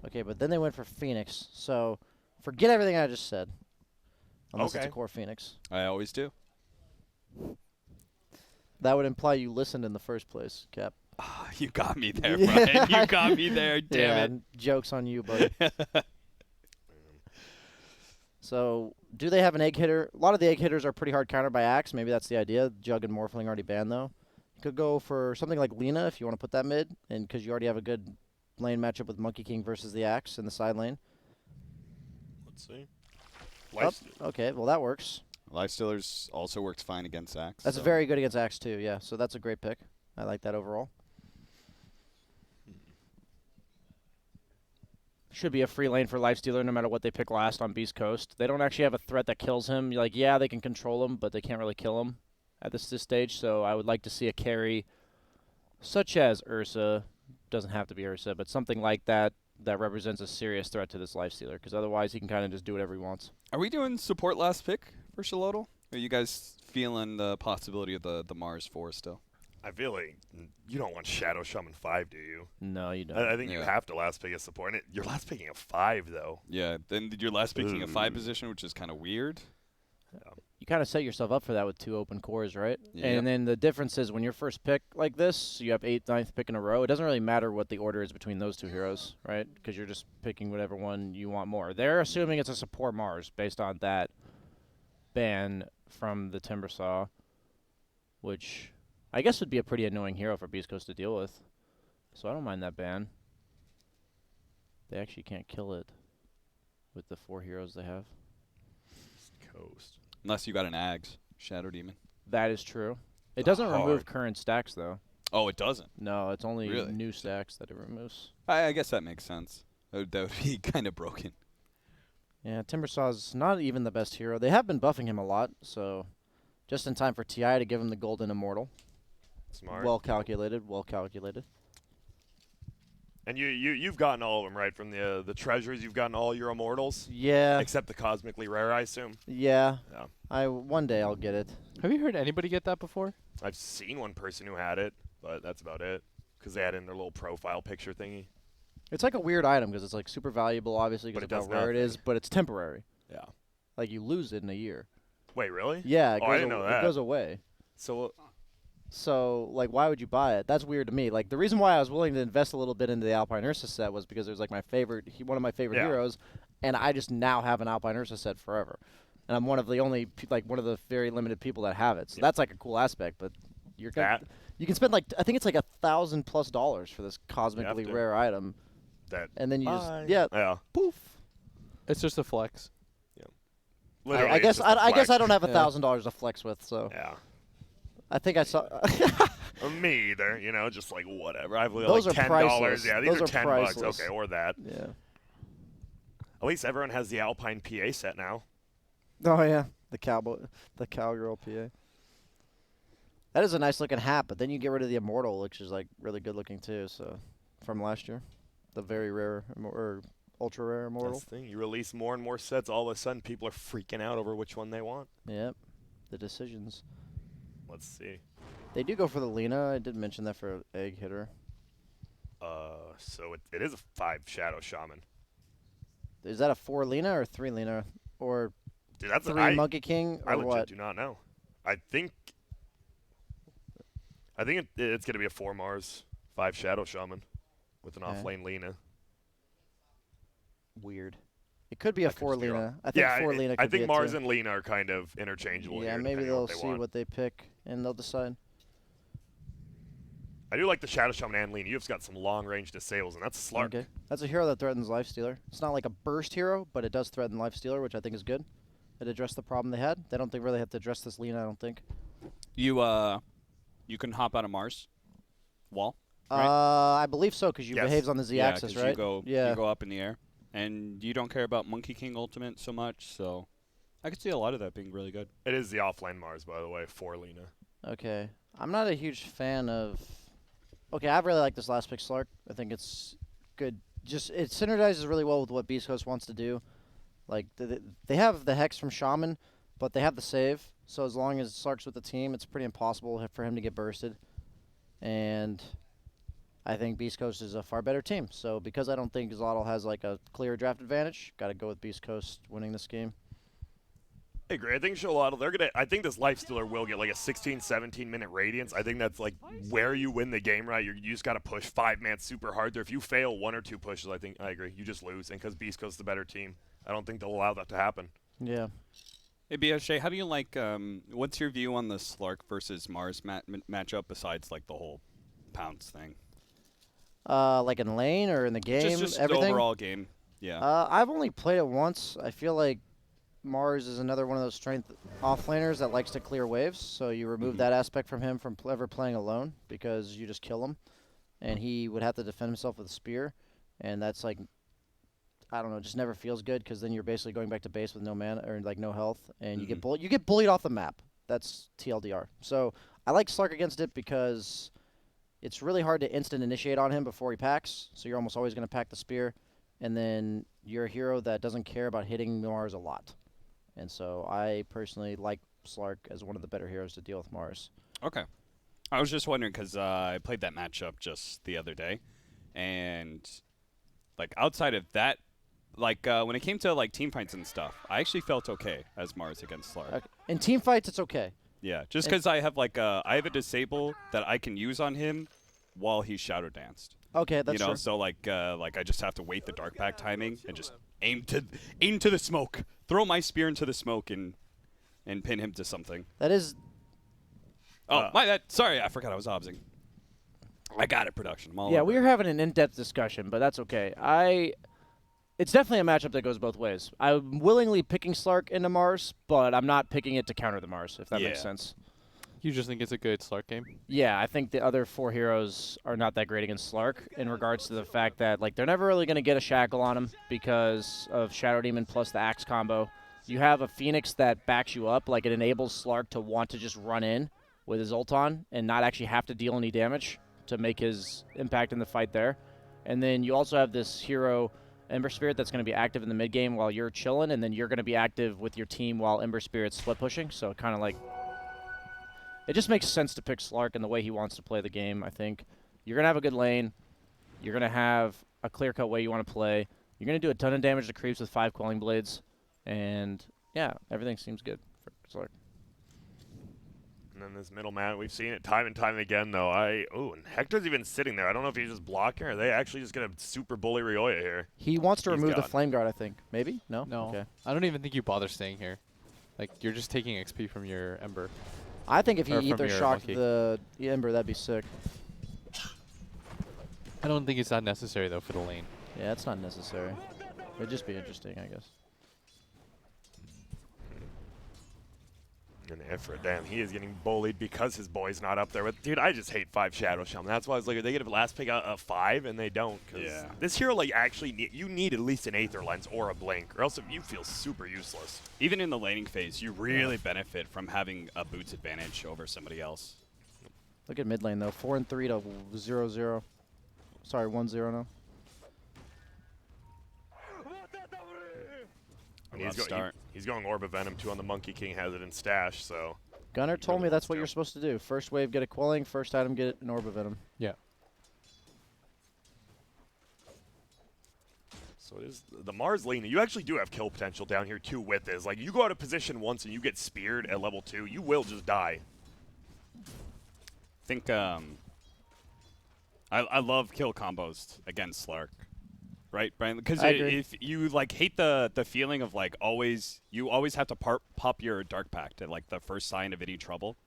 Okay, but then they went for Phoenix. So forget everything I just said. Unless it's a Okay. core Phoenix. I always do. That would imply you listened in the first place, Cap. You got me there, Yeah. Brian. You got me there. Damn Yeah, joke's on you, buddy. it. So, do they have an egg hitter? A lot of the egg hitters are pretty hard countered by Axe. Maybe that's the idea. Jug and Morphling already banned, though. You could go for something like Lina if you want to put that mid, and because you already have a good lane matchup with Monkey King versus the Axe in the side lane. Let's see. Okay, well, that works. Lifestealers also works fine against Axe. That's so. very good against Axe, too, yeah. So, that's a great pick. I like that overall. Should be a free lane for Lifestealer no matter what they pick last on Beast Coast. They don't actually have a threat that kills him. Like, yeah, they can control him, but they can't really kill him at this stage. So I would like to see a carry such as Ursa. Doesn't have to be Ursa, but something like that that represents a serious threat to this Lifestealer, because otherwise he can kind of just do whatever he wants. Are we doing support last pick for Xolotl? Are you guys feeling the possibility of the Mars 4 still? I feel like you don't want Shadow Shaman 5, do you? No, you don't. I think you have to last pick a support. And you're last picking a 5, though. Yeah, then you're last picking a 5 position, which is kind of weird. Yeah. You kind of set yourself up for that with 2 open cores, right? Yep. And then the difference is when your first pick like this, you have 8th, 9th pick in a row. It doesn't really matter what the order is between those 2 heroes, right? Because you're just picking whatever one you want more. They're assuming it's a support Mars based on that ban from the Timbersaw, which I guess would be a pretty annoying hero for Beast Coast to deal with. So I don't mind that ban. They actually can't kill it with the 4 heroes they have. Coast. Unless you got an Ags, Shadow Demon. That is true. It doesn't remove Hard. current stacks, though. Oh, it doesn't? No, it's only Really? new stacks that it removes. I guess that makes sense. That would be kind of broken. Yeah, Timbersaw's not even the best hero. They have been buffing him a lot, so just in time for TI to give him the Golden Immortal. Smart. Well calculated, well calculated. And you've gotten all of them, right? From the treasures, you've gotten all your immortals? Yeah, Except the cosmically rare, I assume? yeah. Yeah. One day I'll get it. Have you heard anybody get that before? I've seen one person who had it, but that's about it. Because they had it in their little profile picture thingy. It's like a weird item because it's like super valuable, obviously, But because it of how does rare it is, nothing. but it's temporary. Yeah. Like you lose it in a year. Wait, really? Yeah, it Oh, goes I didn't know that. It goes away. So, like, why would you buy it? That's weird to me. Like, the reason why I was willing to invest a little bit into the Alpine Ursa set was because it was, like, my favorite, one of my favorite Yeah. heroes, and I just now have an Alpine Ursa set forever. And I'm one of the only, one of the very limited people that have it. So that's, like, a cool aspect, but you're gonna, you can spend, like, I think it's, like, $1,000+ for this cosmically to. rare item. And then you Bye. just, Yeah. poof. It's just a flex. Literally, I it's guess just a I guess I flex. don't have $1,000 to flex with, so. Yeah. I think I saw. Me either, you know, just like whatever. I've Those like are $10. priceless. Yeah, these Those are are $10. priceless. Okay, or that. Yeah. At least everyone has the Alpine PA set now. Oh yeah, the cowgirl PA. That is a nice looking hat, but then you get rid of the immortal, which is like really good looking too. So, from last year, the very rare or ultra rare immortal. That's the thing. You release more and more sets, all of a sudden people are freaking out over which one they want. Yep, the decisions. Let's see. They do go for the Lina. I did mention that for egg hitter. So it is a 5 Shadow Shaman. Is that a 4 Lina or 3 Lina or Dude, that's 3 Monkey King I or legit what? do not know. I think it's going to be a 4 Mars, 5 Shadow Shaman with an off-lane Lina. Weird. It could be a I could 4 just be wrong. Lina. I think 4 Lina could I be think it Mars too. and Lina are kind of interchangeable Yeah, here, maybe depending on they'll what see want. what they pick and they'll decide. I do like the Shadow Shaman and Lina. You've got some long-range disables, and that's Slark. Okay. That's a hero that threatens Lifestealer. It's not like a burst hero, but it does threaten Lifestealer, which I think is good. It addressed the problem they had. They don't really have to address this Lina, I don't think. You can hop out of Mars wall. Right? I believe so, because you behaves on the Z-axis, 'cause right? You go up in the air, and you don't care about Monkey King ultimate so much. So I could see a lot of that being really good. It is the offlane Mars, by the way, for Lina. Okay. I'm not a huge fan of... Okay, I really like this last pick, Slark. I think it's good. Just it synergizes really well with what Beast Coast wants to do. Like, they have the Hex from Shaman, but they have the save. So as long as Slark's with the team, it's pretty impossible for him to get bursted. And I think Beast Coast is a far better team. So because I don't think Xolotl has like a clear draft advantage, got to go with Beast Coast winning this game. I agree. I think Xolotl, I think this Lifestealer will get like a 16, 17-minute radiance. I think that's like where you win the game, right? You just got to push 5-man super hard there. If you fail 1 or 2 pushes, I agree. You just lose. And because Beast Coast is the better team, I don't think they'll allow that to happen. Yeah. Hey, BSJ, how do you like, what's your view on the Slark versus Mars matchup besides, like, the whole Pounce thing? Like in lane or in the game, Just everything? the overall game, yeah. I've only played it once. I feel like Mars is another one of those strength offlaners that likes to clear waves, so you remove that aspect from him from ever playing alone because you just kill him, and he would have to defend himself with a spear, and that's like, I don't know, just never feels good because then you're basically going back to base with no mana or like no health, and you get bullied off the map. That's TLDR. So I like Slark against it because it's really hard to instant initiate on him before he packs, so you're almost always going to pack the spear, and then you're a hero that doesn't care about hitting Mars a lot. And so I personally like Slark as one of the better heroes to deal with Mars. Okay. I was just wondering because I played that matchup just the other day, and like outside of that, like when it came to like team fights and stuff, I actually felt okay as Mars against Slark. In team fights, it's okay. Yeah, just because I have like I have a disable that I can use on him while he's shadow danced. Okay, that's you know, true. so like I just have to wait the dark pack timing and just aim to the smoke, throw my spear into the smoke and pin him to something. That is. Oh, sorry, I forgot I was obsing. I got it, production. I'm all Yeah, over we it. were having an in-depth discussion, but that's okay. It's definitely a matchup that goes both ways. I'm willingly picking Slark into Mars, but I'm not picking it to counter the Mars, if that makes sense. You just think it's a good Slark game? Yeah, I think the other 4 heroes are not that great against Slark in regards to the fact that like they're never really going to get a shackle on him because of Shadow Demon plus the Axe combo. You have a Phoenix that backs you up, like it enables Slark to want to just run in with his ult on and not actually have to deal any damage to make his impact in the fight there. And then you also have this hero, Ember Spirit, that's going to be active in the mid game while you're chilling, and then you're going to be active with your team while Ember Spirit's split pushing. So kind of like, it just makes sense to pick Slark in the way he wants to play the game, I think. You're going to have a good lane. You're going to have a clear-cut way you want to play. You're going to do a ton of damage to creeps with 5 Quelling Blades. And, yeah, everything seems good for Slark. And then this middleman, we've seen it time and time again, though. And Hector's even sitting there. I don't know if he's just blocking or are they actually just going to super bully Ryoya here. He wants to remove the gone. Flame Guard, I think. Maybe? No? No. Okay. I don't even think you bother staying here. Like, you're just taking XP from your Ember. I think if he Or from Ether your shocked monkey. the Ember, that'd be sick. I don't think it's that necessary, though, for the lane. Yeah, it's not necessary. It'd just be interesting, I guess. And Ifrit, damn, he is getting bullied because his boy's not up there with. Dude, I just hate 5 Shadow Shaman. That's why I was like, they get a last pick a 5 and they don't. Cause this hero, like, actually, you need at least an Aether Lens or a Blink, or else you feel super useless. Even in the laning phase, you really benefit from having a boots advantage over somebody else. Look at mid lane, though. 4 and 3 to 0-0. Sorry, 1-0 now. And Rough start. he's going Orb of Venom, too, on the Monkey King, has it in stash, so. Gunner told me Really that's what let's you're go. supposed to do. First wave, get a Quelling. First item, get an Orb of Venom. Yeah. So it is the Mars lane. You actually do have kill potential down here, too, with this. Like, you go out of position once and you get speared at level 2, you will just die. I think I love kill combos against Slark. Right, Brian? Because I agree. if you like hate the feeling of like you always have to pop your Dark Pact at like the first sign of any trouble,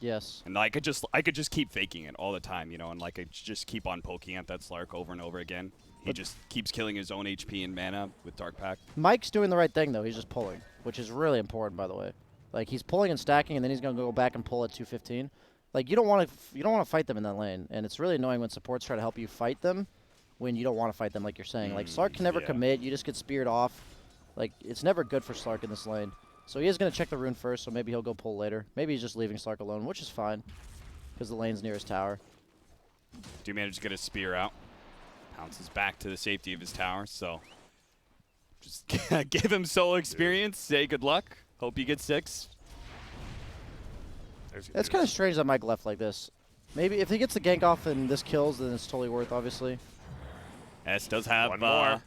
Yes. and I could just keep faking it all the time, you know, and like I just keep on poking at that Slark over and over again. He just keeps killing his own HP and mana with Dark Pact. Mike's doing the right thing, though. He's just pulling, which is really important, by the way. Like, he's pulling and stacking, and then he's going to go back and pull at 215. Like, you don't want to fight them in that lane, and it's really annoying when supports try to help you fight them when you don't want to fight them, like you're saying. Like, Slark can never yeah. commit. You just get speared off. Like, it's never good for Slark in this lane. So he is going to check the rune first, so maybe he'll go pull later. Maybe he's just leaving Slark alone, which is fine, because the lane's near his tower. Do you manage to get his spear out? Pounces back to the safety of his tower, so just give him solo experience, say good luck, hope you get 6. It's kind of strange that Mike left like this. Maybe if he gets the gank off and this kills, then it's totally worth, obviously. S does have One more.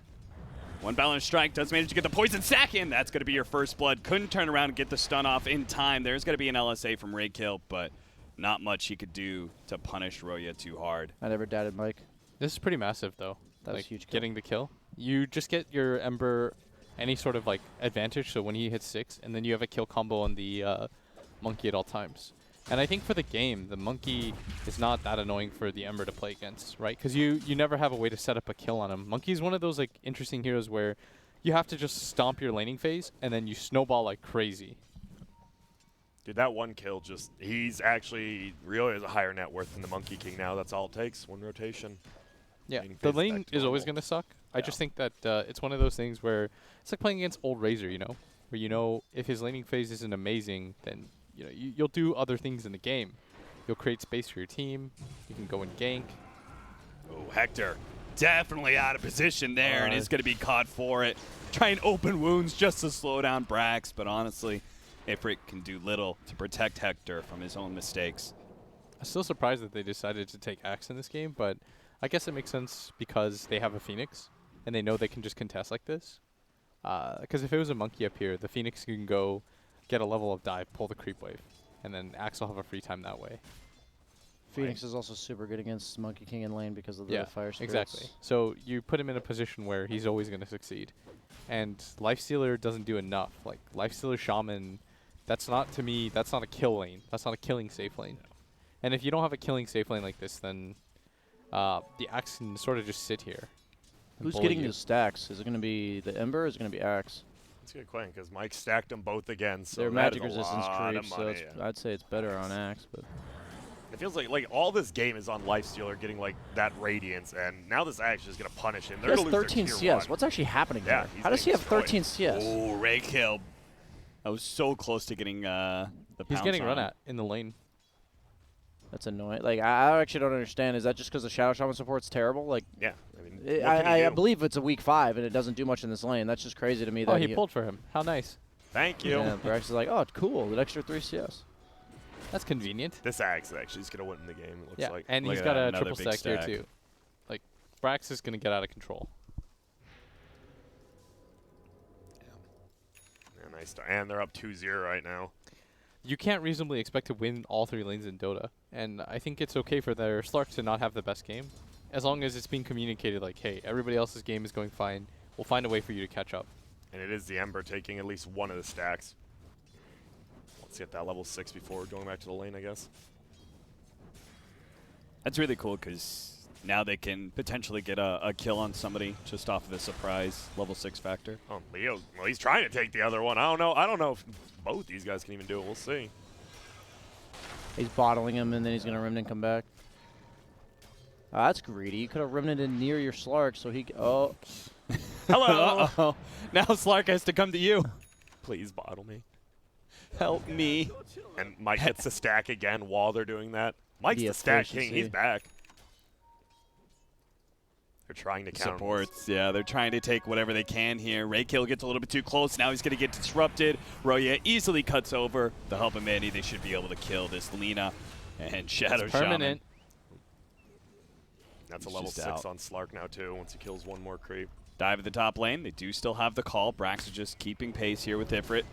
one balance strike, does manage to get the poison sack in. That's going to be your first blood. Couldn't turn around and get the stun off in time. There's going to be an LSA from Raykill, but not much he could do to punish Roya too hard. I never doubted Mike. This is pretty massive, though. That was like, huge kill. getting the kill. You just get your Ember any sort of like advantage, so when he hits 6, and then you have a kill combo on the Monkey at all times. And I think for the game, the Monkey is not that annoying for the Ember to play against, right? Because you never have a way to set up a kill on him. Monkey is one of those like interesting heroes where you have to just stomp your laning phase, and then you snowball like crazy. Dude, that one kill he's actually really has a higher net worth than the Monkey King now. That's all it takes. One rotation. Yeah, Laning the phase lane back to is always normal. going to suck. I Yeah. just think that it's one of those things where it's like playing against old Razor, you know, where you know if his laning phase isn't amazing, then you know you'll do other things in the game. You'll create space for your team. You can go and gank. Oh, Hector definitely out of position there and Uh, is going to be caught for it. Try and open wounds just to slow down Brax, but honestly, Ifrit can do little to protect Hector from his own mistakes. I'm still surprised that they decided to take Axe in this game, but I guess it makes sense because they have a Phoenix and they know they can just contest like this. Because if it was a Monkey up here, the Phoenix can go get a level of dive, pull the creep wave, and then Axe will have a free time that way. Phoenix is also super good against Monkey King in lane because of the fire spirits. Exactly. So you put him in a position where he's always going to succeed. And Lifestealer doesn't do enough. Like, Lifestealer Shaman, that's not, to me, that's not a kill lane. That's not a killing safe lane. And if you don't have a killing safe lane like this, then the Axe can sort of just sit here. and Who's bully getting you. the stacks? Is it going to be the Ember or is it going to be Axe? That's a good question because Mike stacked them both again. So Their that magic is a resistance lot of creeps, so money, it's, yeah. I'd say it's better on Axe. But It feels like all this game is on Lifestealer getting like that Radiance, and now this Axe is going to punish him. he They're has going to lose 13 their CS. tier 1. What's actually happening Yeah, there? he's How does he getting have 13 destroyed. CS? Oh, Raykill. I was so close to getting the He's pounce getting on run him. at in the lane. That's annoying. Like I actually don't understand. Is that just because the Shadow Shaman support's terrible? Like Yeah, I mean, I, what can he I do? believe it's a week 5 and it doesn't do much in this lane. That's just crazy to me. Oh, That he pulled for him. How nice. Thank you. Yeah, Brax is like, oh, cool, an extra 3 CS. That's convenient. This Axe actually is going to win the game. It looks Yeah, like. and Look he's at got that, a another triple big stack here, stack. too. Like, Brax is going to get out of control. Yeah, nice start. And they're up 2-0 right now. You can't reasonably expect to win all 3 lanes in Dota, and I think it's okay for their Slark to not have the best game, as long as it's being communicated like, hey, everybody else's game is going fine, we'll find a way for you to catch up. And it is the Ember taking at least one of the stacks. Let's get that level 6 before going back to the lane, I guess. That's really cool because now they can potentially get a kill on somebody just off of the surprise level 6 factor. Oh, Leo. Well, he's trying to take the other one. I don't know. I don't know if both these guys can even do it. We'll see. He's bottling him, and then he's gonna Remnant come back. That's greedy. You could have Remnanted near your Slark, so he. Oh, Hello. Uh-oh. Now Slark has to come to you. Please bottle me. Help me. And Mike hits the stack again while they're doing that. Mike's The the stack king. efficiency. He's back. They're trying to counter. Supports, yeah, they're trying to take whatever they can here. Raykill gets a little bit too close. Now he's going to get disrupted. Roya easily cuts over. The help of Manny, they should be able to kill this Lina and Shadow It's permanent. That's a He's level just 6 out. on Slark now, too, once he kills one more creep. Dive at the top lane. They do still have the call. Brax is just keeping pace here with Ifrit.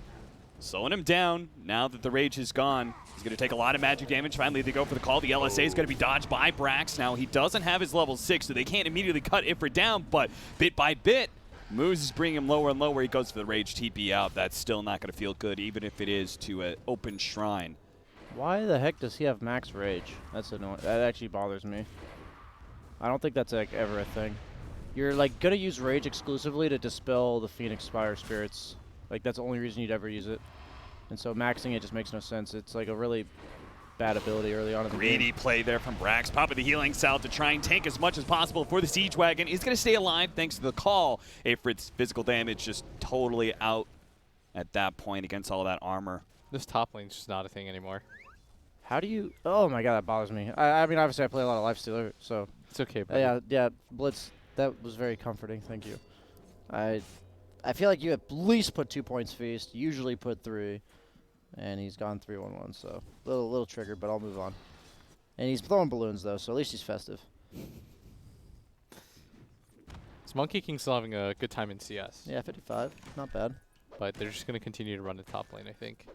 Slowing him down now that the rage is gone. He's going to take a lot of magic damage. Finally, they go for the call. The LSA is going to be dodged by Brax. Now, he doesn't have his level 6, so they can't immediately cut Ifrit down, but bit by bit, Moose is bringing him lower and lower. He goes for the rage TP out. That's still not going to feel good, even if it is to an open shrine. why the heck does he have max rage? That's annoying. That actually bothers me. I don't think that's like ever a thing. You're like gonna use rage exclusively to dispel the Phoenix Fire Spirits. Like that's the only reason you'd ever use it. And so maxing it just makes no sense. It's like a really bad ability early on in the Greedy game. play there from Brax. Popping the healing salve to try and tank as much as possible for the Siege Wagon. He's going to stay alive thanks to the call. Ifrit's physical damage just totally out at that point against all that armor. This top lane's just not a thing anymore. How do you? Oh my god, that bothers me. I mean, obviously I play a lot of Lifestealer, so It's okay, buddy. yeah, Blitz. That was very comforting. Thank you. I feel like you at least put 2 points feast. Usually put 3, and he's gone 3-1-1. So little triggered, but I'll move on. And he's throwing balloons, though, so at least he's festive. This Monkey King's still having a good time in CS. Yeah, 55. Not bad. But they're just going to continue to run the top lane, I think.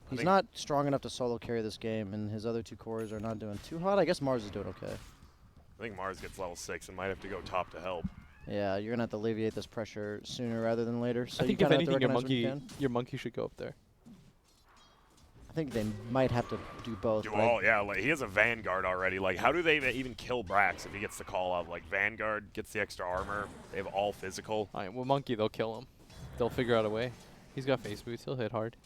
He's not strong enough to solo carry this game, and his other 2 cores are not doing too hot. I guess Mars is doing okay. I think Mars gets level 6 and might have to go top to help. Yeah, you're going to have to alleviate this pressure sooner rather than later. So I think you if kinda have to anything, recognize when you can. your monkey should go up there. I think they might have to do both. Do right? all, yeah. Like he has a Vanguard already. Like, how do they even kill Brax if he gets the call up? Like, Vanguard gets the extra armor. They have all physical. All right, well, Monkey, they'll kill him. They'll figure out a way. He's got face boots. He'll hit hard.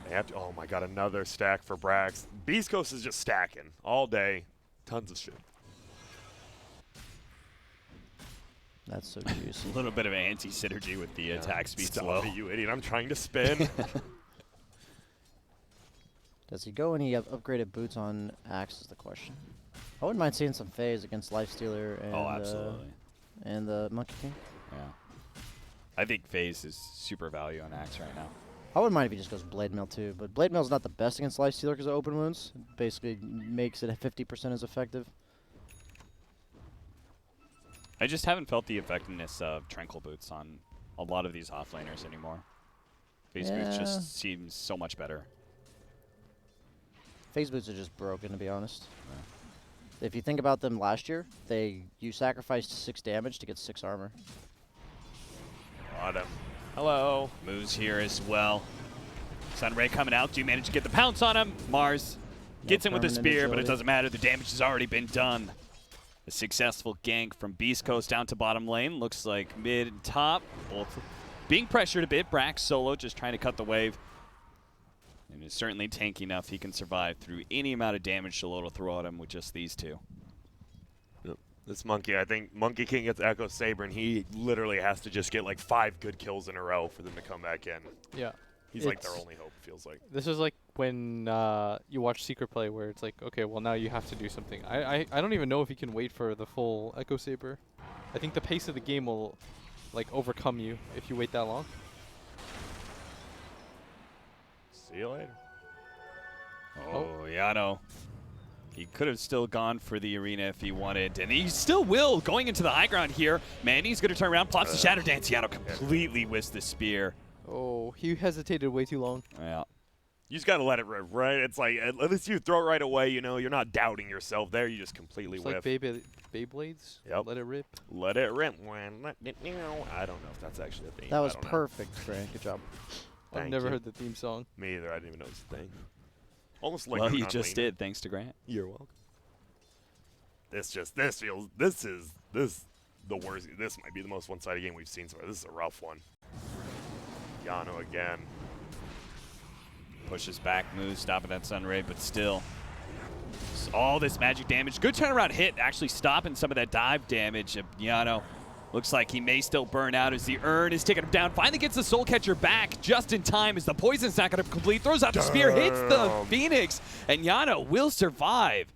They have to. Oh my God, another stack for Brax. Beast Coast is just stacking all day. Tons of shit. That's so juicy. A little bit of anti-synergy with the attack speed Stop slow. it, you idiot! I'm trying to spin. Does he go any upgraded boots on Axe is the question. I wouldn't mind seeing some phase against Lifestealer and, Oh, absolutely. And the Monkey King. Yeah. I think phase is super value on Axe right now. I wouldn't mind if he just goes Blade Mail too, but Blade Mail's not the best against Lifestealer because of open wounds. It basically makes it 50% as effective. I just haven't felt the effectiveness of Tranquil Boots on a lot of these offlaners anymore. Phase Boots Yeah. just seems so much better. Phase boots are just broken, to be honest. If you think about them last year, you sacrificed 6 damage to get 6 armor. Got him. Hello. Moves here as well. Sunray coming out. Do you manage to get the pounce on him? Mars gets him with the permanent spear, but it agility. doesn't matter. The damage has already been done. A successful gank from Beast Coast down to bottom lane. Looks like mid and top. Both being pressured a bit. Brax solo just trying to cut the wave. And is certainly tanky enough he can survive through any amount of damage Xolotl throw at him with just these two. Yep. This Monkey, I think Monkey King gets Echo Saber, and he literally has to just get like 5 good kills in a row for them to come back in. Yeah. He's like their only hope, feels like. This is like when you watch Secret Play where it's like, okay, well, now you have to do something. I don't even know if you can wait for the full Echo Saber. I think the pace of the game will like overcome you if you wait that long. See you later. Oh, Yano. He could have still gone for the arena if he wanted, and he still will, going into the high ground here. Manny's going to turn around, plops the Shatter Dance. Yano completely whiffs the spear. Oh, he hesitated way too long. Yeah. You just got to let it rip, right? It's like, at least you throw it right away, you know, you're not doubting yourself there. You just completely It's whiff. like Beyblades. Yep. Let it rip. Let it rip. I don't know if that's actually a thing. That was perfect, Grant. Good job. I've Thank never you. heard the theme song. Me either. I didn't even know it was a thing. Almost like Well, I'm you not just leaning. did, thanks to Grant. You're welcome. This is the worst. This might be the most one-sided game we've seen so far. This is a rough one. Yano again. Pushes back, moves, stopping that Sunray, but still. All this magic damage. Good turnaround hit, actually stopping some of that dive damage. Yano looks like he may still burn out as the urn is taking him down. Finally gets the Soul Catcher back just in time as the poison's not going to complete. Throws out the spear, hits the Phoenix, and Yano will survive.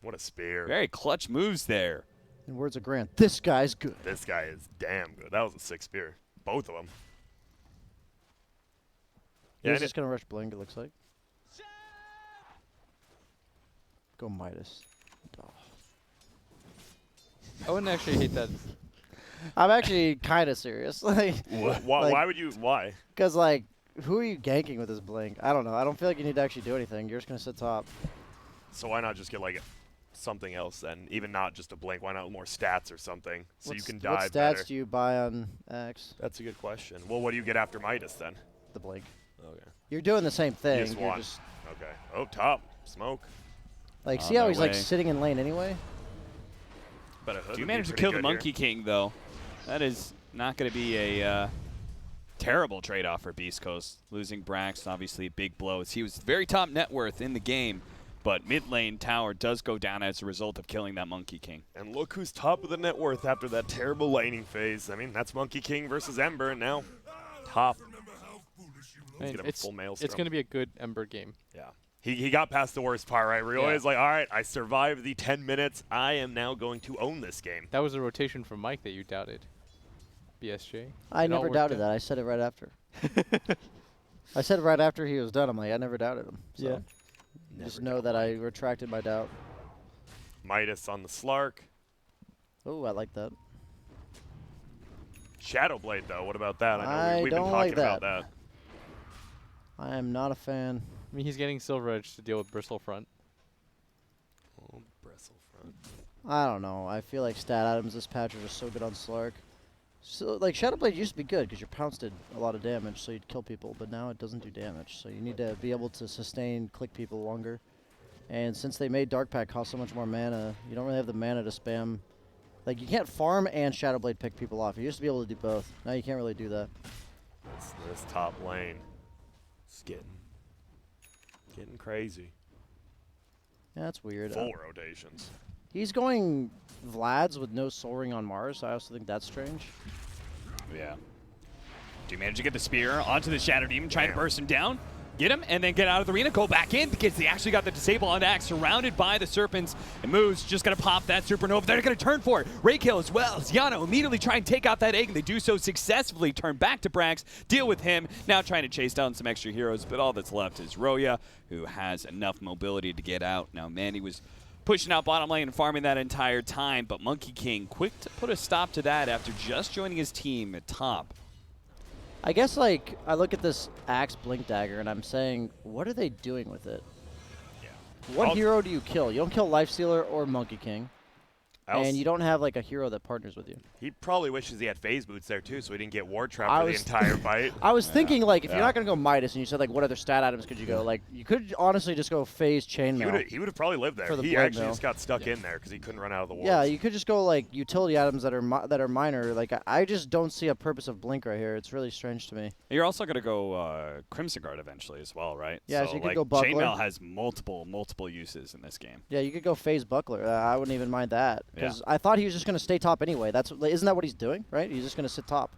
What a spear. Very clutch moves there. In words of Grant, this guy's good. This guy is damn good. That was a 6 spear. Both of them. He's just going to rush Blink, it looks like. Go Midas. Oh. I wouldn't actually hate that. I'm actually kind of serious. Like, Why would you? Why? because, like, who are you ganking with this Blink? I don't know. I don't feel like you need to actually do anything. You're just going to sit top. So why not just get like something else then? Even not just a blink. Why not more stats or something so you can dive What stats better? do you buy on X? That's a good question. Well, what do you get after Midas then? The Blink. Okay. You're doing the same thing. just You're one. just Okay. Oh, top smoke. like, On see how their he's like way. sitting in lane anyway? But a hood Do you would be manage to pretty kill the good Monkey King, though? That is not going to be a terrible trade-off for Beast Coast. Losing Brax, obviously, big blows. He was very top net worth in the game, but mid lane tower does go down as a result of killing that Monkey King. And look who's top of the net worth after that terrible laning phase. I mean, that's Monkey King versus Ember, and now top. And get him it's full maelstrom. going to be a good Ember game. Yeah. He got past the worst part, right? Where he Yeah. always like, all right, I survived the 10 minutes. I am now going to own this game. That was a rotation from Mike that you doubted. BSJ. I It all never worked doubted out. that. I said it right after. I said right after he was done. I'm like, I never doubted him. So. Yeah. Just Never know get that I away. retracted my doubt. Midas on the Slark. Oh, I like that. Shadowblade, though. What about that? I know I we've been don't talking like about that. that. I am not a fan. I mean, he's getting Silver Edge to deal with Bristle Front. Oh, Bristlefront. I don't know. I feel like stat items this patch are just so good on Slark. So, like, Shadowblade used to be good because your pounce did a lot of damage, so you'd kill people, but now it doesn't do damage. So you need to be able to sustain, click people longer. And since they made Dark Pact cost so much more mana, you don't really have the mana to spam. Like, you can't farm and Shadowblade pick people off. You used to be able to do both. Now you can't really do that. This top lane is getting crazy. Yeah, that's weird. Full rotations. He's going Vlad's with no Soul Ring on Mars. I also think that's strange. Yeah. Do you manage to get the spear onto the Shadow Demon, trying to Damn. burst him down? Get him, and then get out of the arena, go back in, because they actually got the disable on Axe, surrounded by the Serpents, and Moose just gonna pop that Supernova. They're gonna turn for it. Ray kill as well. Yano immediately try and take out that egg, and they do so successfully. Turn back to Brax, deal with him, now trying to chase down some extra heroes, but all that's left is Roya, who has enough mobility to get out. Now, Manny was pushing out bottom lane and farming that entire time, but Monkey King quick to put a stop to that after just joining his team at top. I guess, like, I look at this Axe Blink Dagger, and I'm saying, what are they doing with it? Yeah. What I'll- hero do you kill? You don't kill Lifestealer or Monkey King. And you don't have, like, a hero that partners with you. He probably wishes he had phase boots there too, so he didn't get ward trapped I for the was- entire fight. I was thinking, like, if Yeah. you're not going to go Midas, and you said, like, what other stat items could you go? Like, you could honestly just go Phase Chainmail. He would have probably lived there. For the He blade actually mail. just got stuck in there because he couldn't run out of the walls. Yeah, you could just go, like, utility items that are minor. Like, I just don't see a purpose of Blink right here. It's really strange to me. You're also going to go Crimson Guard eventually as well, right? Yeah, so you could like, go Buckler. Chainmail has multiple uses in this game. Yeah, you could go Phase Buckler. I wouldn't even mind that. Yeah. Because I thought he was just going to stay top anyway. Isn't that what he's doing, right? He's just going to sit top.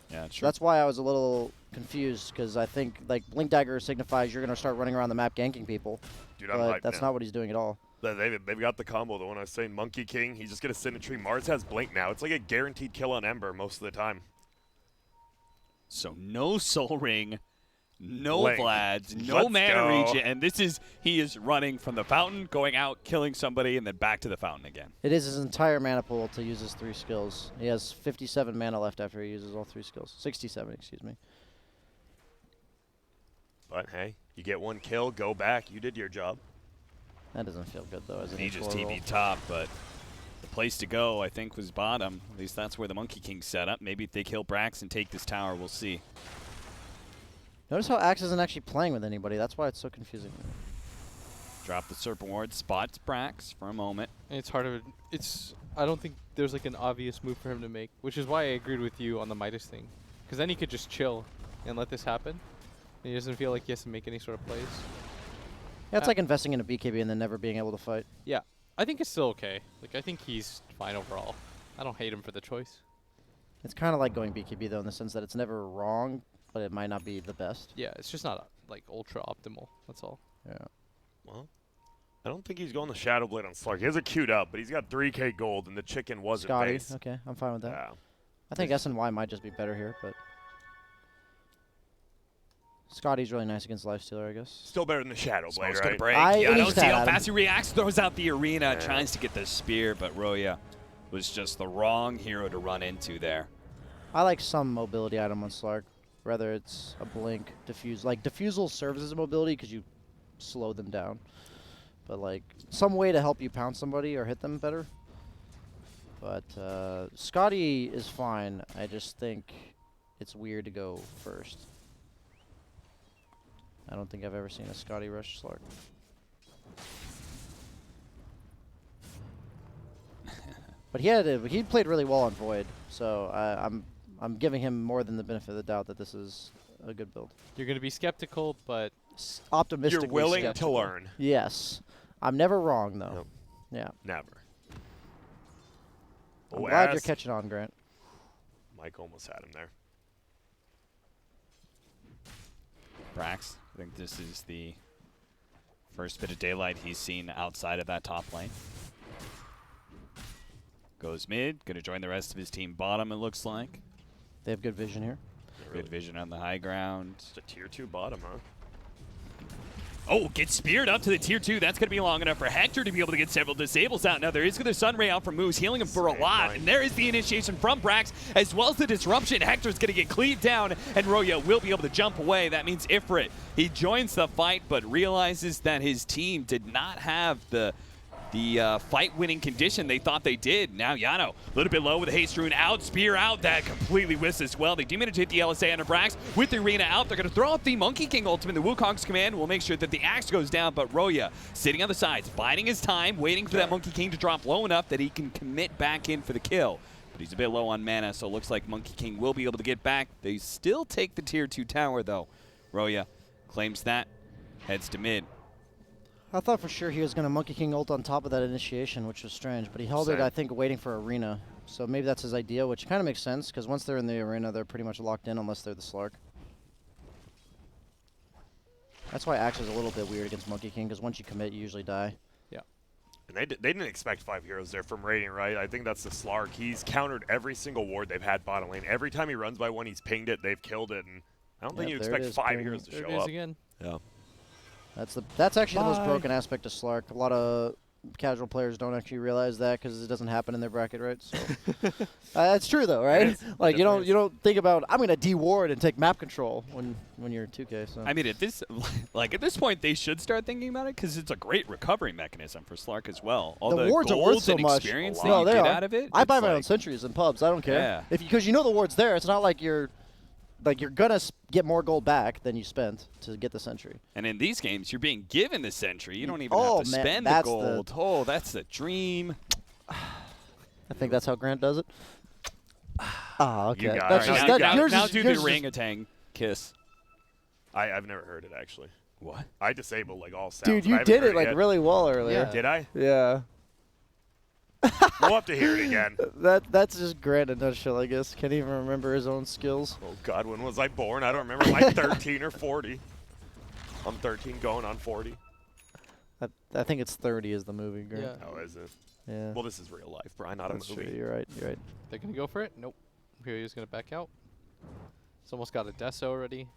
Yeah, So that's why I was a little confused, because I think, like, Blink Dagger signifies you're going to start running around the map ganking people. Dude, I'm But hyped that's now. not what he's doing at all. They've got the combo. The one I was saying, Monkey King, he's just going to sit in a tree. Mars has Blink now. It's like a guaranteed kill on Ember most of the time. So no Soul Ring, no Blink. Vlads, no Let's mana go. regen, and he is running from the fountain, going out, killing somebody, and then back to the fountain again. It is his entire mana pool to use his 3 skills. He has 57 mana left after he uses all 3 skills. 67, excuse me. But hey, you get one kill, go back. You did your job. That doesn't feel good, though, as an He just E4 roll. TV top, but the place to go, I think, was bottom. At least that's where the Monkey King set up. Maybe if they kill Brax and take this tower, we'll see. Notice how Axe isn't actually playing with anybody. That's why it's so confusing. Drop the Serpent Ward, spots Brax for a moment. And it's hard to. I don't think there's like an obvious move for him to make, which is why I agreed with you on the Midas thing, because then he could just chill and let this happen. And he doesn't feel like he has to make any sort of plays. Yeah, it's like investing in a BKB and then never being able to fight. Yeah, I think it's still okay. Like I think he's fine overall. I don't hate him for the choice. It's kind of like going BKB, though, in the sense that it's never wrong, but it might not be the best. Yeah, it's just not like ultra optimal. That's all. Yeah. Well, I don't think he's going the Shadowblade on Slark. He has it queued up, but he's got 3k gold, and the chicken wasn't Scotty. base. Okay, I'm fine with that. Yeah. I think SNY might just be better here, but Scotty's really nice against Lifestealer, I guess. Still better than the Smoke's Shadowblade, gonna right? break. I- Yeah, I any don't see stat how item. fast he reacts. Throws out the arena, Yeah. tries to get the spear, but Roya was just the wrong hero to run into there. I like some mobility item on Slark, whether it's a blink, diffuse. Like, diffusal serves as a mobility because you slow them down. But, like, some way to help you pounce somebody or hit them better. But Scotty is fine. I just think it's weird to go first. I don't think I've ever seen a Scotty rush Slark. But he played really well on Void, so I'm giving him more than the benefit of the doubt that this is a good build. You're gonna be skeptical, but Optimistically You're willing to skeptical. learn. Yes, I'm never wrong though. Nope. Yeah, Never. I'm Oh, glad you're ass. catching on, Grant. Mike almost had him there. Brax, I think this is the first bit of daylight he's seen outside of that top lane. Goes mid, gonna join the rest of his team bottom, it looks like. They have good vision here. They're Good really- vision on the high ground. It's a tier 2 bottom, huh? Oh, gets speared up to the tier 2. That's going to be long enough for Hector to be able to get several disables out. Now, there is going to Sun Ray out from Moose, healing him for a lot. And there is the initiation from Brax, as well as the disruption. Hector's going to get cleaved down, and Roya will be able to jump away. That means Ifrit, he joins the fight, but realizes that his team did not have the fight-winning condition they thought they did. Now Yano, a little bit low with a haste rune out, spear out, that completely whiffs as well. They do manage to hit the LSA under Brax with the arena out. They're going to throw out the Monkey King ultimate. The Wukong's command will make sure that the axe goes down, but Roya sitting on the sides, biding his time, waiting for that Monkey King to drop low enough that he can commit back in for the kill. But he's a bit low on mana, so it looks like Monkey King will be able to get back. They still take the tier 2 tower, though. Roya claims that, heads to mid. I thought for sure he was going to Monkey King ult on top of that initiation, which was strange. But he held it, I think, waiting for arena. So maybe that's his idea, which kind of makes sense, because once they're in the arena, they're pretty much locked in unless they're the Slark. That's why Axe is a little bit weird against Monkey King, because once you commit, you usually die. Yeah. And they didn't expect 5 heroes there from Radiant, right? I think that's the Slark. He's countered every single ward they've had bottom lane. Every time he runs by one, he's pinged it, they've killed it, and I don't think you expect 5 heroes to There show it is up. again. Yeah. That's actually the most broken aspect of Slark. A lot of casual players don't actually realize that because it doesn't happen in their bracket, right? So it's true though, right? Like you don't think about I'm gonna deward and take map control when you're 2K. So I mean, at this point, they should start thinking about it because it's a great recovery mechanism for Slark as well. All the wards are gold worth so and much. experience No, that they you get are. out of it. I buy it's my own like- sentries in pubs. I don't care. Yeah. Because you know the ward's there. It's not like you're gonna get more gold back than you spent to get the sentry. And in these games, you're being given the sentry. You don't even Oh, have to man, spend the that's gold. Oh, that's the dream. I think that's how Grant does it. Ah, okay. You got That's it. just, Now- that, now- yours now is, do yours the is orangutan kiss. I've never heard it, actually. What? I disabled like all sounds. Dude, but I you haven't did heard it like yet. really well earlier. Yeah. Did I? Yeah. We'll have to hear it again. That's just Grant in a nutshell, I guess. Can't even remember his own skills. Oh God, when was I born? I don't remember. Am I 13 or 40? I'm 13 going on 40. I think it's 30 is the movie, Grant. Yeah. Oh, is it? Yeah. Well, this is real life, Brian, not That's a movie. true. You're right. You're right. They're going to go for it? Nope. Imperial's going to back out. He's almost got a Deso already.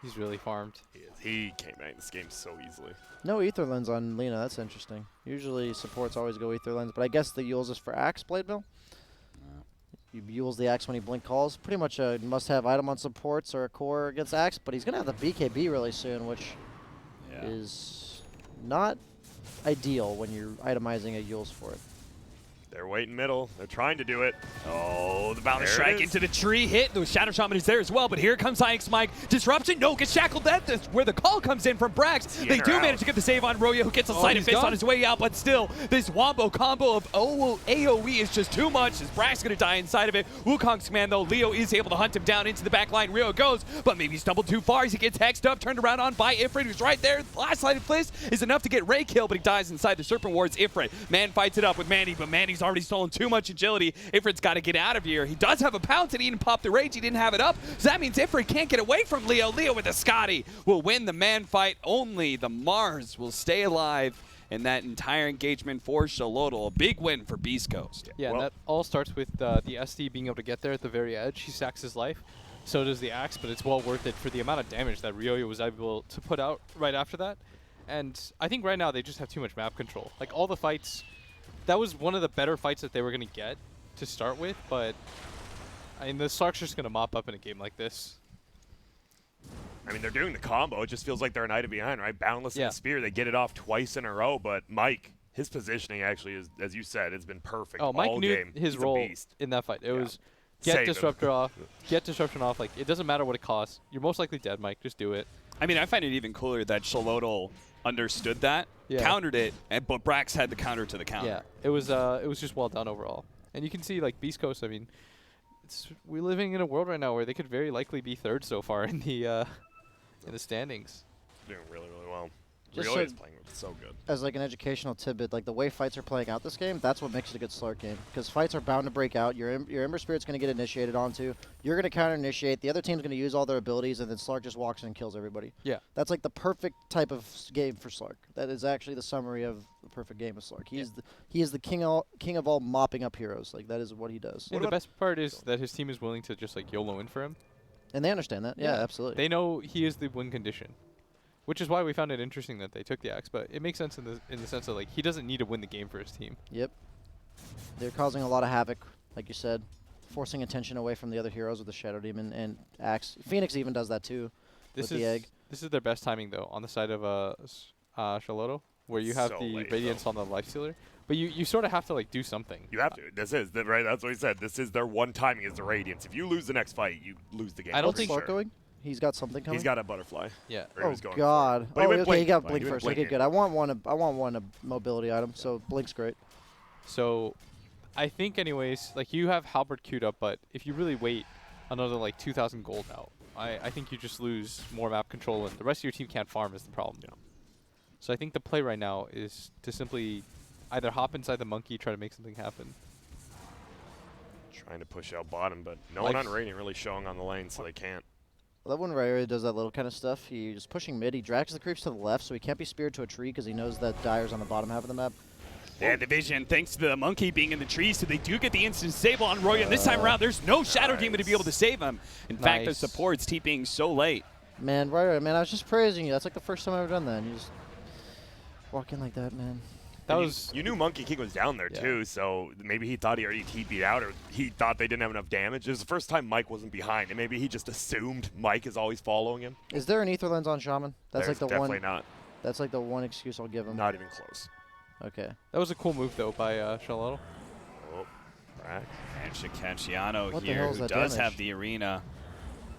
He's really farmed. He came out in this game so easily. No ether lens on Lena. That's interesting. Usually supports always go ether lens, but I guess the Yules is for Axe Blade Mill. You Yules the Axe when he blink calls. Pretty much a must-have item on supports or a core against Axe, but he's gonna have the BKB really soon, which is not ideal when you're itemizing a Yules for it. They're waiting middle. They're trying to do it. Oh, the boundary There it strike is. into the tree hit. The Shadow Shaman is there as well, but here comes Ix Mike. Disruption, no, gets shackled. That's where the call comes in from Brax. They in or do out? manage to get the save on Roya, who gets a sight of he's fist gone. on his way out, but still, this wombo combo of AoE is just too much, as Brax going to die inside of it. Wukong's command, though, Leo is able to hunt him down into the back line. Rio goes, but maybe stumbled too far as he gets hexed up, turned around on by Ifrit, who's right there. Last light of Fliss is enough to get Ray kill, but he dies inside the Serpent Wards. Ifrit, man fights it up with Manny, but Manny's already stolen too much agility. Ifrit's got to get out of here. He does have a pounce, and he didn't pop the rage. He didn't have it up, so that means Ifrit can't get away from Leo. Leo with the Scotty will win the man fight. Only the Mars will stay alive in that entire engagement for Xolotl. A big win for Beast Coast. Yeah, Well- and that all starts with the SD being able to get there at the very edge. He sacks his life. So does the Axe, but it's well worth it for the amount of damage that Ryoya was able to put out right after that. And I think right now they just have too much map control. Like all the fights, that was one of the better fights that they were going to get to start with, but I mean, the Slark's just going to mop up in a game like this. I mean, they're doing the combo. It just feels like they're an item behind, right? Boundless Yeah. and Spear, they get it off twice in a row, but Mike, his positioning actually is, as you said, it's been perfect Oh, Mike all knew game. his He's a role beast. in that fight. It Yeah. was Save get him. disruptor off, get disruption off. Like, it doesn't matter what it costs. You're most likely dead, Mike. Just do it. I mean, I find it even cooler that Xolotl understood that, Yeah. countered it, but Brax had the counter to the counter. Yeah, it was just well done overall. And you can see like Beast Coast. I mean, we're living in a world right now where they could very likely be third so far in the standings. Doing really, really well. Just Really so- is playing so good. As like an educational tidbit, like the way fights are playing out this game, that's what makes it a good Slark game. Because fights are bound to break out. Your Ember Spirit's going to get initiated onto. You're going to counter initiate. The other team's going to use all their abilities, and then Slark just walks in and kills everybody. Yeah. That's like the perfect type of game for Slark. That is actually the summary of the perfect game of Slark. He is the king of all mopping up heroes. Like that is what he does. And the best part is that his team is willing to just like YOLO in for him. And they understand that. Yeah, absolutely. They know he is the win condition. which is why we found it interesting that they took the axe. But it makes sense in the sense that like he doesn't need to win the game for his team. Yep. They're causing a lot of havoc, like you said, forcing attention away from the other heroes with the Shadow Demon and Axe. Phoenix even does that too with the egg. This is their best timing though on the side of Xolotl, where you have So the late, Radiance on the Lifestealer. But you sort of have to like do something. You have to. Right. That's what he said. This is their one timing is the Radiance. If you lose the next fight, you lose the game. I don't What's think- Slark going? He's got something coming. He's got a butterfly. Yeah. Or he Oh was going for it. God! But he Oh, went okay, he blink. got He blink went first. blink Okay, in. good. I want one a mobility item. So blink's great. So I think anyways, like you have Halberd queued up, but if you really wait another like 2,000 gold out, I think you just lose more map control and the rest of your team can't farm is the problem. Yeah. So I think the play right now is to simply either hop inside the monkey, try to make something happen. Trying to push out bottom, but no one Like- on Radiant really showing on the lane, so they can't. I love when Raya does that little kind of stuff. He's pushing mid. He drags the creeps to the left, so he can't be speared to a tree because he knows that Dire's on the bottom half of the map. Yeah, the vision, thanks to the monkey being in the trees, so they do get the instant disable on Roy, and this time around, there's no Shadow Demon to be able to save him. In fact, the Nice. support's TPing so late. Man, Raya, man, I was just praising you. That's like the first time I've ever done that. And you just walk in like that, man. That And was you knew Monkey King was down there Yeah. too, so maybe he thought he already TP'd out, or he thought they didn't have enough damage. It was the first time Mike wasn't behind, and maybe he just assumed Mike is always following him. Is there an Ether Lens on Shaman? That's There's like the definitely one. not. That's like the one excuse I'll give him. Not even close. Okay. that was a cool move though by Xolotl. Oh, Brax. And Shikachiano What the here, hell is who that does damage? have the arena,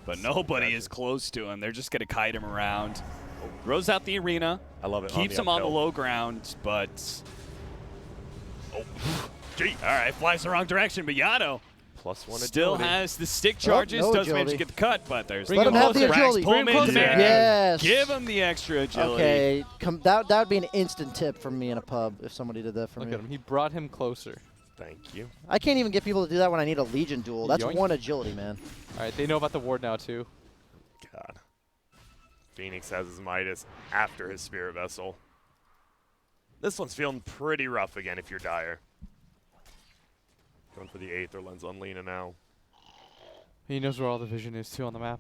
but nobody is close to him. They're just going to kite him around. Throws out the arena, I love it. keeps him on the uphill. low ground, but... Oh, gee. All right, flies the wrong direction, but Yano +1 still agility. has the stick charges, no does manage to agility. get the cut, but there's Bring Let him have the Brax, agility. pull Bring him him into closer. there. Yes. Give him the extra agility. Okay. That would be an instant tip from me in a pub if somebody did that for Look me. at him. He brought him closer. Thank you. I can't even get people to do that when I need a Legion duel. That's Yoink. one agility, man. All right, they know about the ward now too. God. Phoenix has his Midas after his Spirit Vessel. This one's feeling pretty rough again if you're Dire. Going for the Aether Lens on Lena now. He knows where all the vision is too on the map.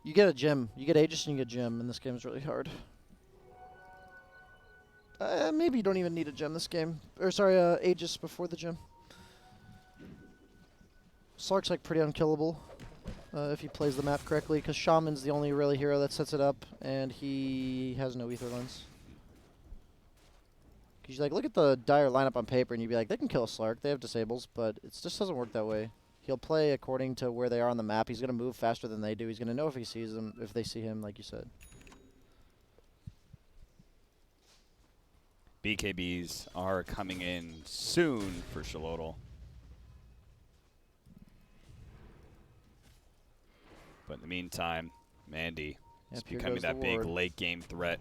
You get a gem. You get Aegis and you get gem, and this game is really hard. Maybe you don't even need a gem this game. Or sorry, Aegis before the gem. Slark's like pretty unkillable if he plays the map correctly, because Shaman's the only really hero that sets it up, and he has no Ether Lens. Because you like look at the Dire lineup on paper, and you'd be like, they can kill a Slark. They have disables, but it just doesn't work that way. He'll play according to where they are on the map. He's gonna move faster than they do. He's gonna know if he sees them, if they see him, like you said. BKBs are coming in soon for Xolotl. But in the meantime, Mandy is Yep, here becoming goes the that big ward. late game threat.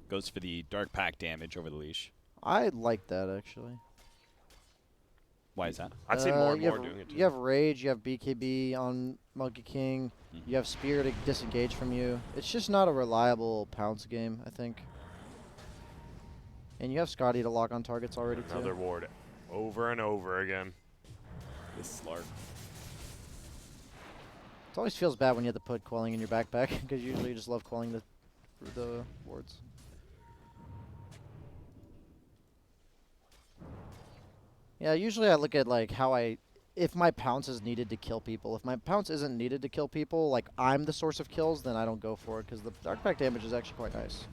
Goes for the Dark Pack damage over the leash. I like that actually. Why is that? I've seen more and you more have, doing it too. You have Rage, you have BKB on Monkey King, you have Spear to disengage from you. It's just not a reliable pounce game, I think. And you have Scotty to lock on targets already too. Another ward over and over again. This Slark. It always feels bad when you have to put quelling in your backpack, because usually you just love quelling the wards. Yeah, usually I look at like if my pounce is needed to kill people. If my pounce isn't needed to kill people, like I'm the source of kills, then I don't go for it, because the dark pack damage is actually quite nice.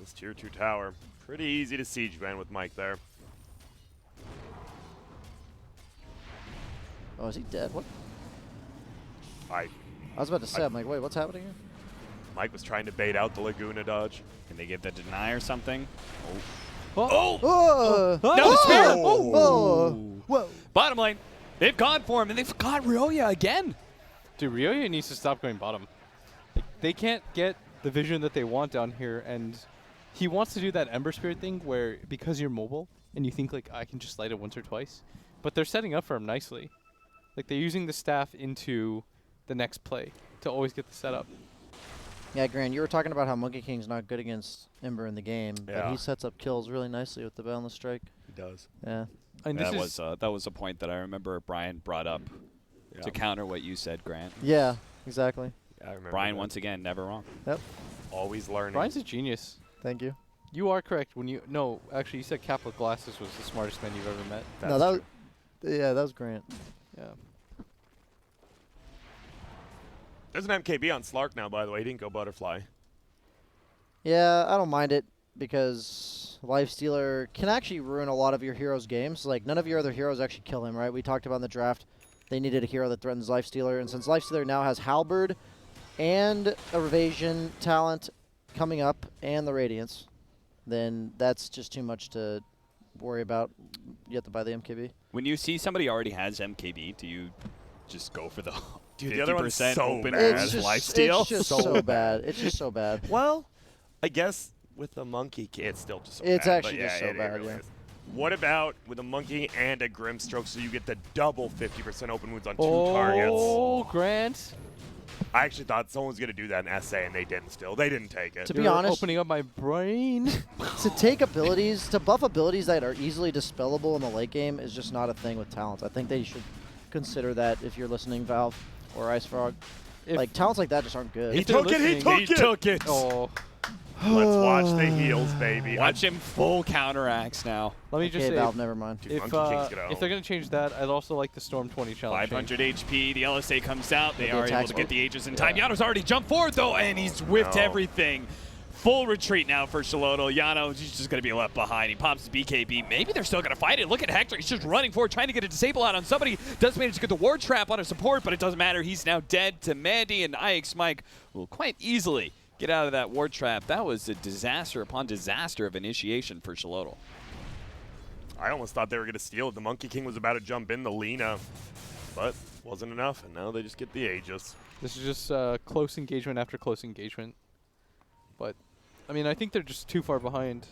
This tier 2 tower. Pretty easy to siege ban with Mike there. Oh, is he dead? What? I I was about to say, I'm like, wait, what's happening here? Mike was trying to bait out the Laguna dodge. Can they get the deny or something? Oh! No, the spear! Oh! Whoa! Bottom lane. They've gone for him, and they've got Ryoya again. Dude, Ryoya needs to stop going bottom. Like, they can't get the vision that they want down here, and he wants to do that Ember Spirit thing where because you're mobile and you think like I can just light it once or twice, but they're setting up for him nicely. Like they're using the staff into the next play to always get the setup. Yeah, Grant, you were talking about how Monkey King's not good against Ember in the game, but Yeah. he sets up kills really nicely with the Boundless Strike. He does. Yeah. And this That is was a point that I remember Brian brought up to counter what you said, Grant. Yeah, exactly. I remember Brian, that. once again, never wrong. Always learning. Brian's a genius. Thank you. You are correct. When you actually, you said Cap with glasses was the smartest man you've ever met. No, that was, yeah, that was Grant. Yeah. There's an MKB on Slark now, by the way. He didn't go Butterfly. Yeah, I don't mind it because Lifestealer can actually ruin a lot of your heroes' games. Like, none of your other heroes actually kill him, right? We talked about in the draft, they needed a hero that threatens Lifestealer, and since Lifestealer now has Halberd and a Evasion talent coming up and the Radiance, then that's just too much to worry about. You have to buy the MKB. When you see somebody already has MKB, do you just go for the Dude, the other one's 50% so open bad. as lifesteal? It's just so bad. It's just so bad. Well, I guess with the Monkey King, it's still just so It's bad. actually but just so it bad, really yeah. is. What about with a Monkey and a Grimstroke so you get the double 50% open wounds on 2 targets? Oh, Grant. I actually thought someone was going to do that in SA, and they didn't still. They didn't take it. To be You're honest- opening up my brain. To take abilities, to buff abilities that are easily dispellable in the late game is just not a thing with talents. I think they should consider that if you're listening, Valve or Ice Frog. If- Like, talents like that just aren't good. He If they're took it, he listening- took it! Oh, Let's watch the heals, baby. Watch him full counteracts now. let me just Okay, say, Valve, never mind. Dude, if Monkey King's gonna if they're gonna change that, I'd also like the Storm 20 challenge. 500 HP. The LSA comes out. They With the are able attack to get speed. the Aegis in time. Yano's already jumped forward, though, and he's whiffed No. everything. Full retreat now for Xolotl. Yano, he's just going to be left behind. He pops the BKB. Maybe they're still going to fight it. Look at Hector. He's just running forward, trying to get a disable out on somebody. Does manage to get the ward trap on a support, but it doesn't matter. He's now dead to Mandy, and IX Mike will quite easily get out of that ward trap. That was a disaster upon disaster of initiation for Xolotl. I almost thought they were going to steal it. The Monkey King was about to jump in the Lina, but wasn't enough, and now they just get the Aegis. This is just close engagement after close engagement. But, I mean, I think they're just too far behind.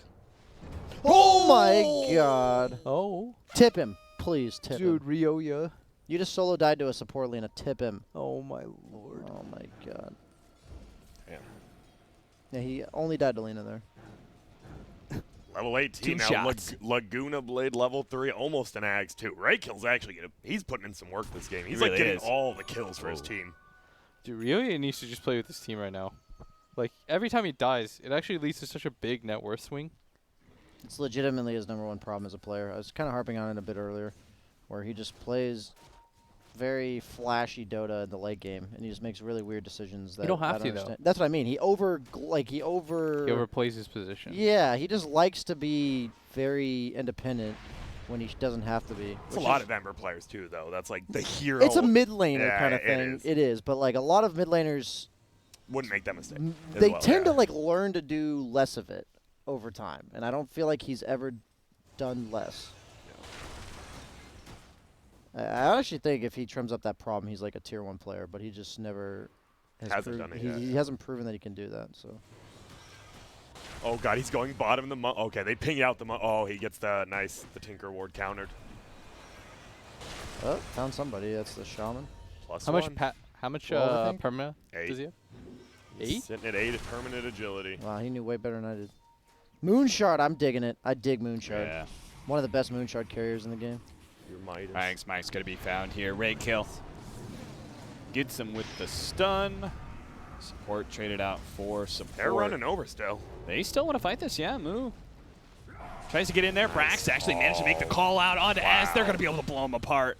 Oh my god. Oh, Tip him. Please tip dude, him. Ryoya. You just solo died to a support Lina. Tip him. Oh my lord. Oh my god. Yeah. Yeah, he only died to Lina there. Level 18 2 now. shots. Laguna Blade level 3, almost an Axe too. Raykill's actually he's putting in some work this game. He's like really getting is. all the kills for his team. Dude, Ryoya needs to just play with his team right now. Like, every time he dies, it actually leads to such a big net worth swing. It's legitimately his #1 problem as a player. I was kind of harping on it a bit earlier, where he just plays very flashy Dota in the late game, and he just makes really weird decisions. That don't have I don't to, though. understand. That's what I mean. He He overplays his position. Yeah, he just likes to be very independent when he doesn't have to be. It's a which lot is- of Ember players too, though. That's like the hero. It's a mid laner Yeah, kind of it thing. is. It is, but like a lot of mid laners, Wouldn't make that mistake. as they well, tend yeah. to like learn to do less of it over time, and I don't feel like he's ever done less. I actually think if he trims up that problem, he's like a tier 1 player, but he just never has Hasn't done it yet. he hasn't proven that he can do that. So Oh god, he's going bottom the okay, they ping out the oh, he gets the Tinker Ward countered. oh, found somebody. That's the shaman. Plus How one. much 12, I think? perma 8. does he have? He's 8? Sitting at 8 at permanent agility. Wow, he knew way better than I did. Moonshard, I'm digging it. I dig Moonshard. Yeah. One of the best Moonshard carriers in the game. Your Midas. IX Mike's going to be found here. Raykill gets him with the stun. Support traded out for support. They're running over still. They still want to fight this, yeah. Moo tries to get in there. Brax actually managed to make the call out onto S. They're going to be able to blow him apart.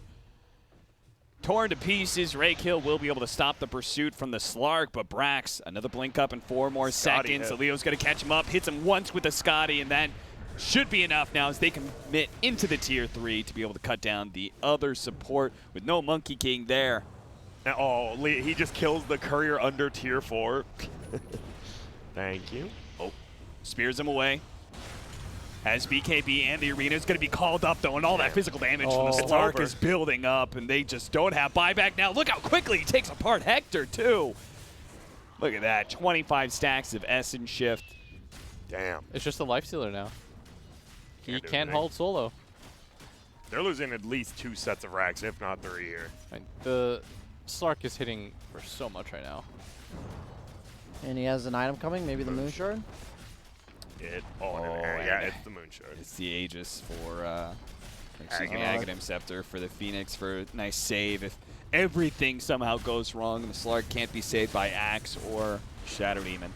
Torn to pieces. Raykill will be able to stop the pursuit from the Slark, but Brax, another blink up in 4 more Scotty seconds. hit. So Leo's going to catch him up, hits him once with the Scotty, and that should be enough now as they commit into the tier 3 to be able to cut down the other support with no Monkey King there. Oh, he just kills the courier under tier 4. Thank you. Oh, spears him away. As BKB and the arena is going to be called up, though, and all that physical damage from the Oh. It's Slark over. is building up, and they just don't have buyback now. Look how quickly he takes apart Hector, too. Look at that, 25 stacks of Essence Shift. Damn. It's just a lifestealer now. He Can't do can't anything. hold solo. They're losing at least 2 sets of racks, if not 3 here. Like, the Slark is hitting for so much right now. And he has an item coming, maybe the Moonshard. Moonshard. Yeah, and it's the Moonshard. It's the Aegis for, excuse me, Aghanim. Aghanim Scepter for the Phoenix for a nice save. If everything somehow goes wrong and the Slark can't be saved by Axe or Shadow Demon.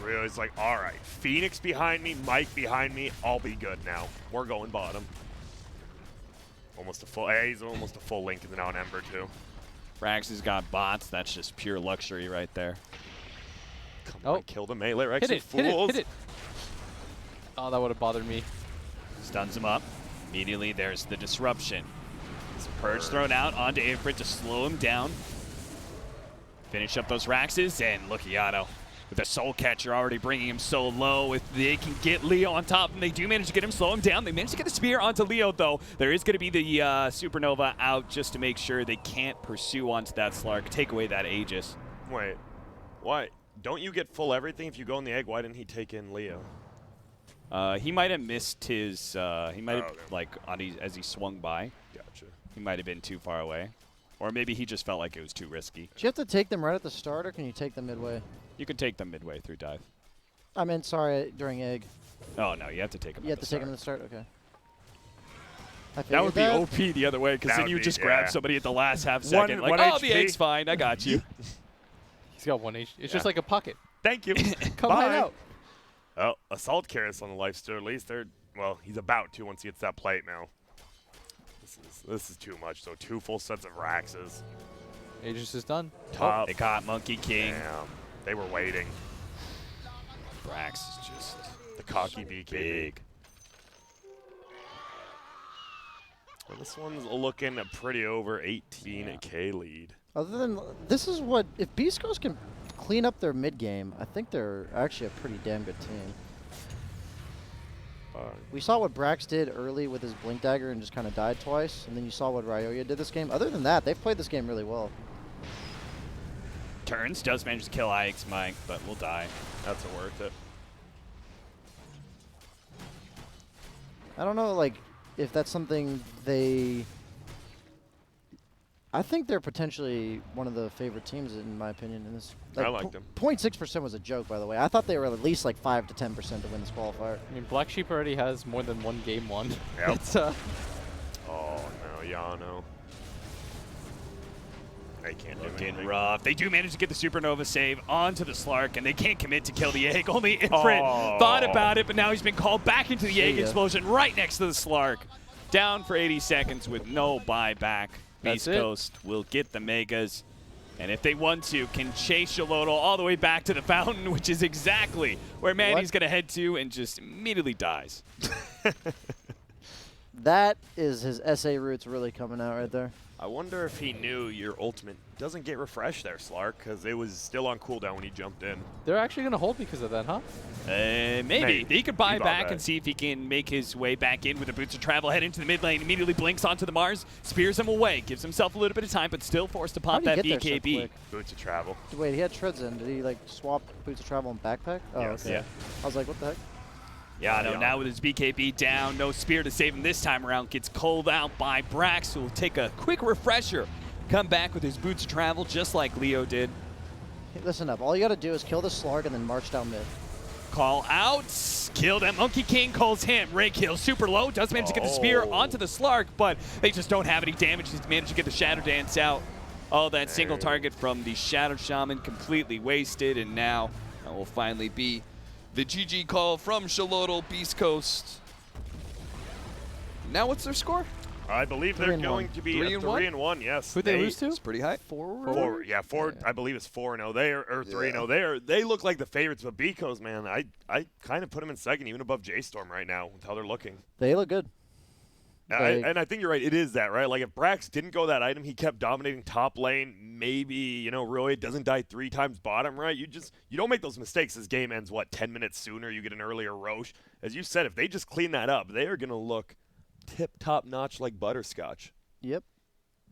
Really, it's like, all right, Phoenix behind me, Mike behind me, I'll be good now. We're going bottom. Almost a full, hey, he's almost a full link in the now on Ember too. Rax has got bots. That's just pure luxury right there. Come Oh. on, kill the melee Rex, Hit you it, hit it, fools. hit it. Oh, that would have bothered me. Stuns him up. Immediately, there's the disruption. Some Purge thrown out onto Ifrit to slow him down. Finish up those Raxes, and Luciano with a Soul Catcher already bringing him so low. If they can get Leo on top, and they do manage to get him, slow him down. They manage to get the Spear onto Leo, though. There is going to be the Supernova out just to make sure they can't pursue onto that Slark, take away that Aegis. Wait, why? Don't you get full everything if you go in the egg? Why didn't he take in Leo? He might have missed his, he might have, okay. like, as he swung by, Gotcha. he might have been too far away. Or maybe he just felt like it was too risky. Do you have to take them right at the start, or can you take them midway? You can take them midway through dive. I meant, sorry, during egg. Oh, no, you have to take them You have at to the take them start. at the start? Okay. That would be OP the other way, because That then would you be- just grab yeah. somebody at the last half second. One Like, oh, the HP. egg's fine, I got you. He's got 1 H. It's Yeah. just like a pocket. Thank you. Come Bye. hide out. Oh, Assault carries on the lifesteal. At least they're, well, he's about to once he gets that plate now. This is too much. So 2 full sets of Raxes. Aegis is done. Top. They caught Monkey King. Damn. They were waiting. Brax is just The cocky BKB. big. Well, this one's looking pretty over 18K lead. Other than, this is what, if Beast Coast can clean up their mid game, I think they're actually a pretty damn good team. We saw what Brax did early with his Blink Dagger and just kind of died twice, and then you saw what Ryoya did this game. Other than that, they've played this game really well. Turns, does manage to kill Ix Mike, but will die. That's worth it. I don't know, like, if that's something they... I think they're potentially one of the favorite teams, in my opinion, in this. I like them. 0.6% was a joke, by the way. I thought they were at least like 5 to 10% to win this qualifier. I mean, Black Sheep already has more than 1 game won. Yep. It's, Oh, no, Yano. They can't do Looking anything. rough. They do manage to get the Supernova save onto the Slark, and they can't commit to kill the egg. Only Ifrit thought about it, but now he's been called back into the egg See ya. explosion right next to the Slark. Down for 80 seconds with no buyback. That's Beast it. Coast will get the Megas. And if they want to, can chase Xolotl all the way back to the fountain, which is exactly where Manny's going to head to, and just immediately dies. That is his SA roots really coming out right there. I wonder if he knew your ultimate doesn't get refreshed there, Slark, because it was still on cooldown when he jumped in. they're actually going to hold because of that, huh? Maybe. Maybe. He could buy He bought back back. and see if he can make his way back in with the boots of travel, head into the mid lane, immediately blinks onto the Mars, spears him away, gives himself a little bit of time, but still forced to pop How'd he that get there so BKB. quick? Boots of travel. Wait, he had shreds in. Did he like swap Boots of Travel and backpack? Oh, Yes. okay. Yeah. I was like, what the heck? Yeah, no, Yeah. now with his BKB down, no spear to save him this time around, gets called out by Brax, who will take a quick refresher, come back with his boots of travel just like Leo did. Hey, listen up. All you got to do is kill the Slark and then march down mid. Call out, kill that Monkey King, calls him. Ray kills super low, does manage to get the spear Oh. onto the Slark, but they just don't have any damage. He's managed to get the Shadow Dance out. Oh, that single target from the Shadow Shaman completely wasted, and now that will finally be the GG call from Xolotl Beast Coast. Now what's their score? I believe they're 3-1. going to be 3-1? yes. Who'd they lose to? It's pretty high. Forward? Yeah, four. I believe it's 4-0 there, or 3-0 there. They look like the favorites, but Bicos, man, I kind of put them in second, even above J-Storm right now with how they're looking. They look good. Like- And I think you're right. It is that, right? Like, if Brax didn't go that item, he kept dominating top lane. Maybe, you know, Roy doesn't die 3 times bottom, right? You don't make those mistakes. This game ends, 10 minutes sooner? You get an earlier Roche. As you said, if they just clean that up, they are going to look tip-top notch like butterscotch. Yep.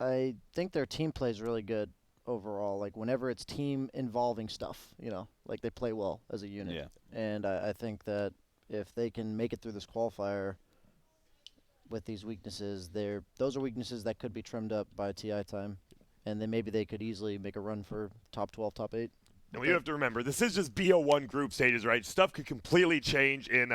I think their team plays really good overall. Like, whenever it's team-involving stuff, you know, like they play well as a unit. Yeah. And I think that if they can make it through this qualifier with these weaknesses, those are weaknesses that could be trimmed up by TI time. And then maybe they could easily make a run for top 12, top 8. And you have to remember, this is just BO1 group stages, right? Stuff could completely change in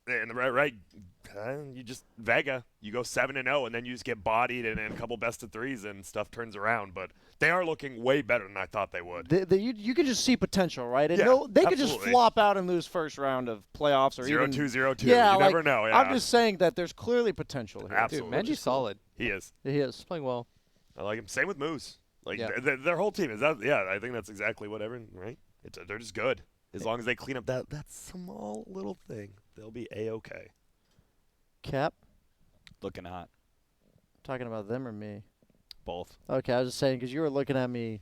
And you just Vega. You go 7-0, and then you just get bodied, and then a couple best of threes, and stuff turns around. But they are looking way better than I thought they would. You can just see potential, right? And Yeah, they could just absolutely. flop out and lose first round of playoffs or 0-2, even 0-2. Yeah, you like, never know. Yeah. I'm just saying that there's clearly potential here. Absolutely. Dude, Manji's solid. He is. He is. He's playing well. I like him. Same with Moose. Like Yeah. their whole team is that. Yeah, I think that's exactly what everyone. Right? They're just good. As long as they clean up that small little thing, they'll be a-okay. Cap, Looking hot. talking about them or me? Both. Okay, I was just saying because you were looking at me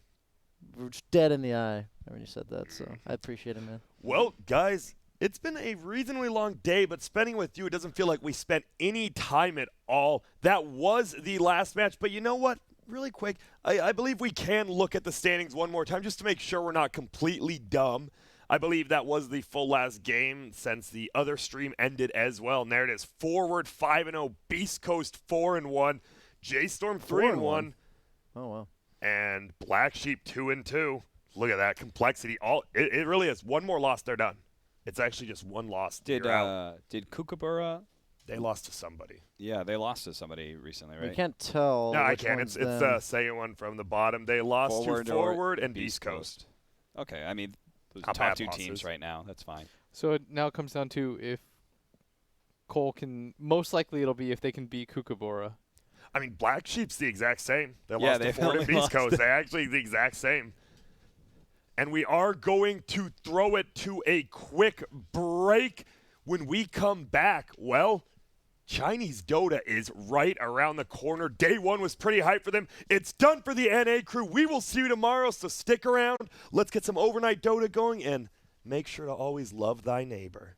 dead in the eye when you said that, so I appreciate it, man. Well, guys, it's been a reasonably long day, but spending with you, it doesn't feel like we spent any time at all. That was the last match, but you know what? Really quick, I believe we can look at the standings one more time just to make sure we're not completely dumb. I believe that was the full last game since the other stream ended as well. And there it is. Forward 5-0, Beast Coast 4-1, J-Storm 3-1, Oh wow. and Black Sheep 2-2. Look at that complexity. It really is. One more loss, they're done. It's actually just one loss. Did You're out. Kookaburra? They lost to somebody. Yeah, they lost to somebody recently, right? You can't tell. No, I which can't. one's It's them. the second one from the bottom. They lost to Forward and Beast Coast. Okay, I mean, those are Not top bad two losses. teams right now. That's fine. So it now comes down to if Cole can. Most likely, it'll be if they can beat Kookaburra. I mean, Black Sheep's the exact same. They Yeah, lost to they've Forward and only Beast lost Coast. They actually the exact same. And we are going to throw it to a quick break. When we come back, well, Chinese Dota is right around the corner. Day one was pretty hype for them. It's done for the NA crew. We will see you tomorrow, so stick around. Let's get some overnight Dota going and make sure to always love thy neighbor.